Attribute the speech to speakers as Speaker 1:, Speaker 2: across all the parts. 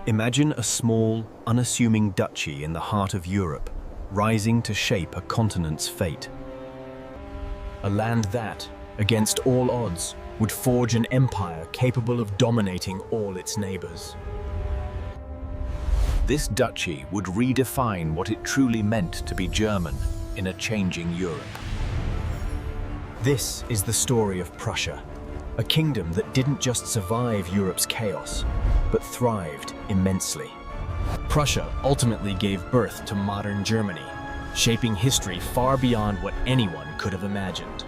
Speaker 1: Imagine a small, unassuming duchy in the heart of Europe, rising to shape a continent's fate. A land that, against all odds, would forge an empire capable of dominating all its neighbors. This duchy would redefine what it truly meant to be German in a changing Europe. This is the story of Prussia, a kingdom that didn't just survive Europe's chaos, but thrived immensely. Prussia ultimately gave birth to modern Germany, shaping history far beyond what anyone could have imagined.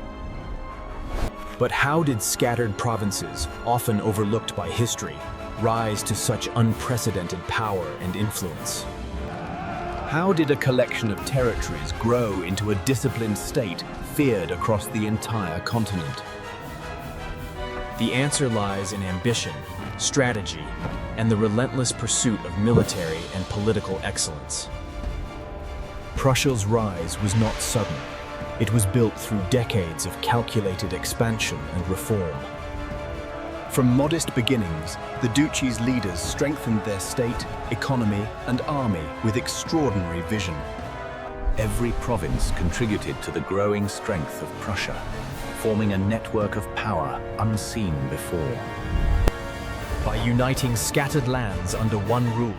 Speaker 1: But how did scattered provinces, often overlooked by history, rise to such unprecedented power and influence? How did a collection of territories grow into a disciplined state feared across the entire continent? The answer lies in ambition, strategy, and the relentless pursuit of military and political excellence. Prussia's rise was not sudden. It was built through decades of calculated expansion and reform. From modest beginnings, the duchy's leaders strengthened their state, economy, and army with extraordinary vision. Every province contributed to the growing strength of Prussia, forming a network of power unseen before. By uniting scattered lands under one rule,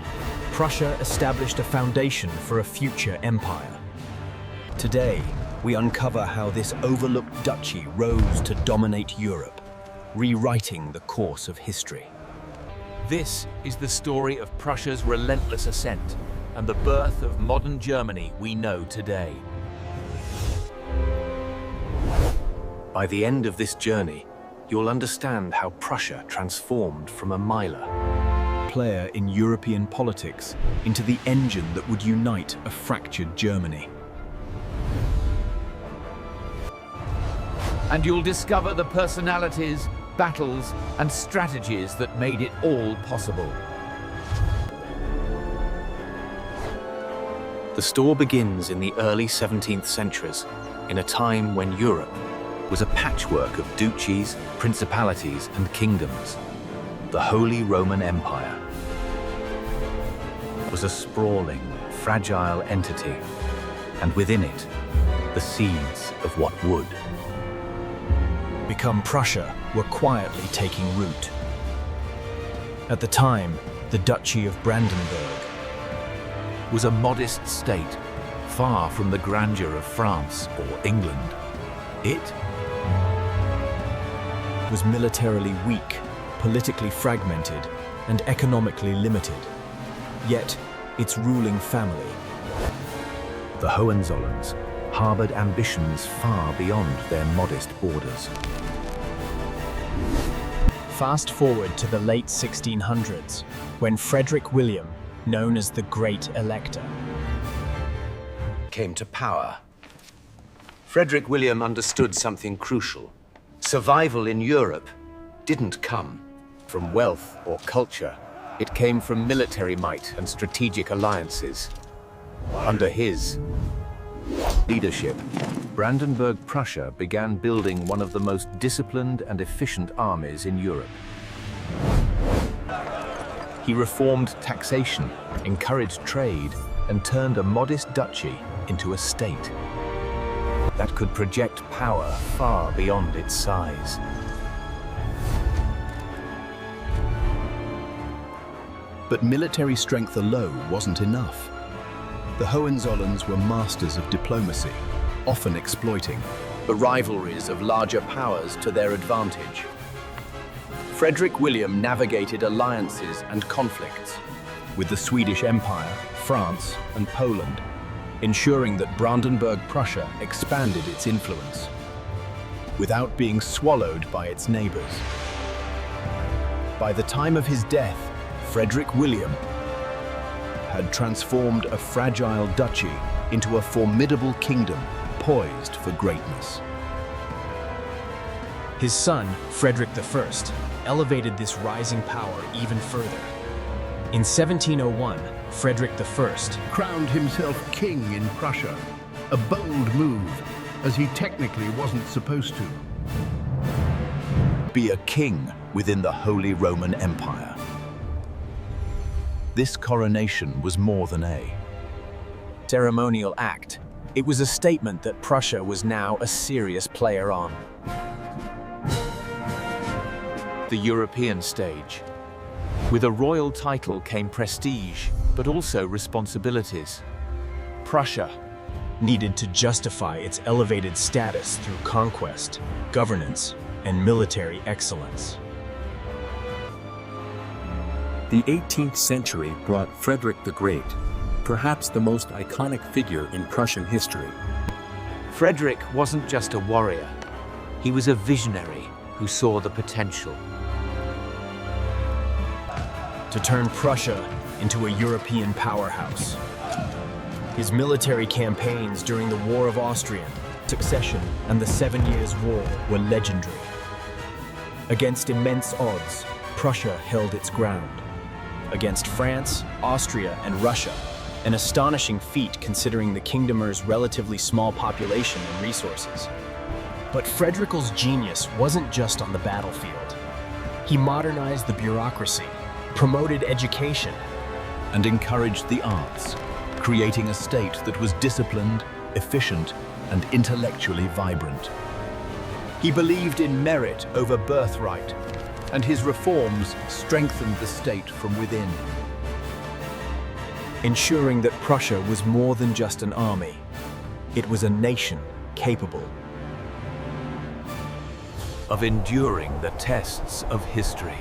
Speaker 1: Prussia established a foundation for a future empire. Today, we uncover how this overlooked duchy rose to dominate Europe, rewriting the course of history.
Speaker 2: This is the story of Prussia's relentless ascent and the birth of modern Germany we know today.
Speaker 1: By the end of this journey, you'll understand how Prussia transformed from a minor player in European politics into the engine that would unite a fractured Germany.
Speaker 2: And you'll discover the personalities, battles, and strategies that made it all possible.
Speaker 1: The story begins in the early 17th centuries, in a time when Europe was a patchwork of duchies, principalities, and kingdoms. The Holy Roman Empire was a sprawling, fragile entity, and within it, the seeds of what would become Prussia were quietly taking root. At the time, the Duchy of Brandenburg
Speaker 2: was a modest state, far from the grandeur of France or England. It
Speaker 1: was militarily weak, politically fragmented, and economically limited. Yet, its ruling family, the Hohenzollerns, harbored ambitions far beyond their modest borders. Fast forward to the late 1600s, when Frederick William, known as the Great Elector, came to power. Frederick William understood something crucial. Survival in Europe didn't come from wealth or culture. It came from military might and strategic alliances. Under his leadership, Brandenburg Prussia began building one of the most disciplined and efficient armies in Europe. He reformed taxation, encouraged trade, and turned a modest duchy into a state that could project power far beyond its size. But military strength alone wasn't enough. The Hohenzollerns were masters of diplomacy, often exploiting the rivalries of larger powers to their advantage. Frederick William navigated alliances and conflicts with the Swedish Empire, France, and Poland, ensuring that Brandenburg Prussia expanded its influence without being swallowed by its neighbors. By the time of his death, Frederick William had transformed a fragile duchy into a formidable kingdom poised for greatness. His son, Frederick I, elevated this rising power even further. In 1701, Frederick I
Speaker 3: crowned himself king in Prussia, a bold move, as he technically wasn't supposed to
Speaker 1: be a king within the Holy Roman Empire.
Speaker 4: This coronation was more than a
Speaker 1: ceremonial act. It was a statement that Prussia was now a serious player on
Speaker 2: the European stage. With a royal title came prestige, but also responsibilities. Prussia
Speaker 1: needed to justify its elevated status through conquest, governance, and military excellence.
Speaker 5: The 18th century brought Frederick the Great, perhaps the most iconic figure in Prussian history.
Speaker 2: Frederick wasn't just a warrior. He was a visionary who saw the potential
Speaker 1: to turn Prussia into a European powerhouse. His military campaigns during the War of Austrian Succession and the 7 Years' War were legendary. Against immense odds, Prussia held its ground. Against France, Austria, and Russia, an astonishing feat considering the kingdom's relatively small population and resources. But Frederick's genius wasn't just on the battlefield. He modernized the bureaucracy, promoted education,
Speaker 4: and encouraged the arts, creating a state that was disciplined, efficient, and intellectually vibrant. He believed in merit over birthright, and his reforms strengthened the state from within.
Speaker 1: Ensuring that Prussia was more than just an army. It was a nation capable
Speaker 2: of enduring the tests of history.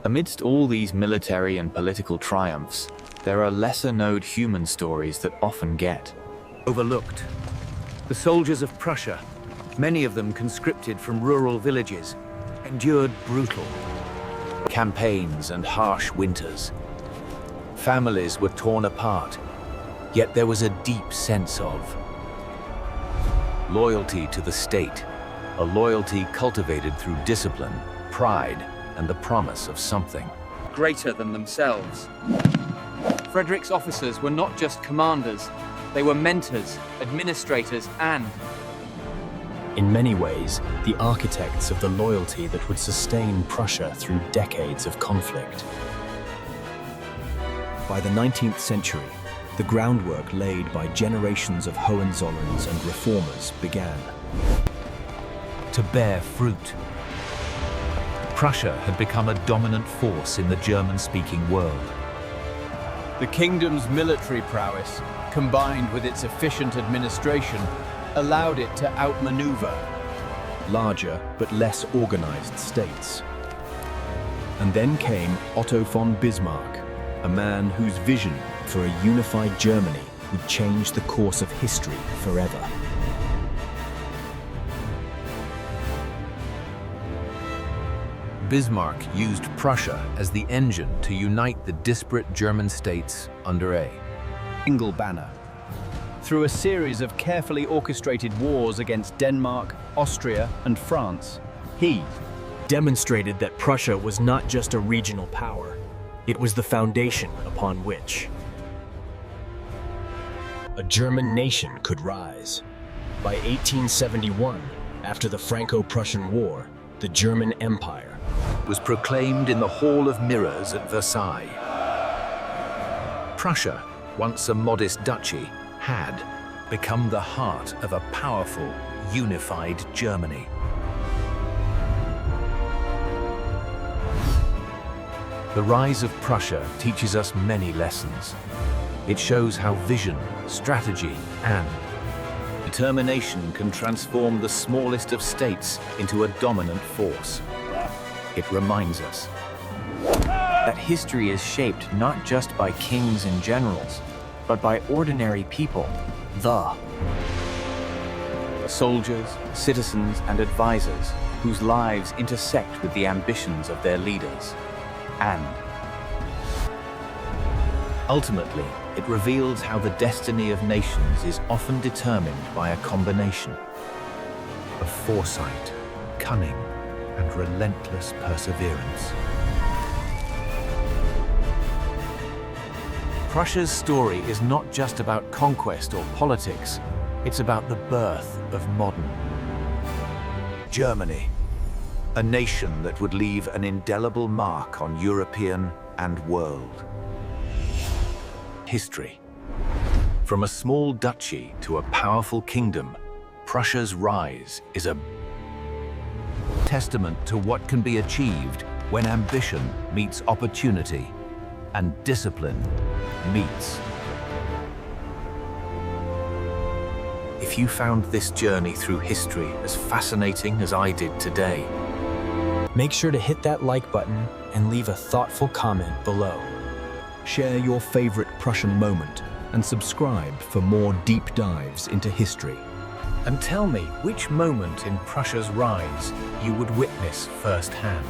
Speaker 2: Amidst all these military and political triumphs, there are lesser-known human stories that often get overlooked. The soldiers of Prussia, many of them conscripted from rural villages, endured brutal campaigns and harsh winters. Families were torn apart, yet there was a deep sense of loyalty to the state, a loyalty cultivated through discipline, pride, and the promise of something
Speaker 6: greater than themselves. Frederick's officers were not just commanders, they were mentors, administrators, and,
Speaker 1: in many ways, the architects of the loyalty that would sustain Prussia through decades of conflict. By the 19th century, the groundwork laid by generations of Hohenzollerns and reformers began
Speaker 2: to bear fruit. Prussia had become a dominant force in the German-speaking world.
Speaker 7: The kingdom's military prowess, combined with its efficient administration, allowed it to outmaneuver
Speaker 1: larger but less organized states. And then came Otto von Bismarck, a man whose vision for a unified Germany would change the course of history forever.
Speaker 2: Bismarck used Prussia as the engine to unite the disparate German states under a
Speaker 7: single banner. Through a series of carefully orchestrated wars against Denmark, Austria, and France, he
Speaker 1: demonstrated that Prussia was not just a regional power, it was the foundation upon which a German nation could rise. By 1871, after the Franco-Prussian War, the German Empire
Speaker 2: was proclaimed in the Hall of Mirrors at Versailles. Prussia, once a modest duchy, had become the heart of a powerful, unified Germany. The rise of Prussia teaches us many lessons. It shows how vision, strategy, and determination can transform the smallest of states into a dominant force. It reminds us that history is shaped not just by kings and generals, but by ordinary people, the soldiers, citizens, and advisors whose lives intersect with the ambitions of their leaders. And ultimately, it reveals how the destiny of nations is often determined by a combination of foresight, cunning, and relentless perseverance. Prussia's story is not just about conquest or politics, it's about the birth of modern Germany. A nation that would leave an indelible mark on European and world history. From a small duchy to a powerful kingdom, Prussia's rise is a testament to what can be achieved when ambition meets opportunity and discipline meets. If you found this journey through history as fascinating as I did today,
Speaker 1: Make sure to hit that like button and leave a thoughtful comment below. Share your favorite Prussian moment and subscribe for more deep dives into history.
Speaker 2: and tell me which moment in Prussia's rise you would witness firsthand.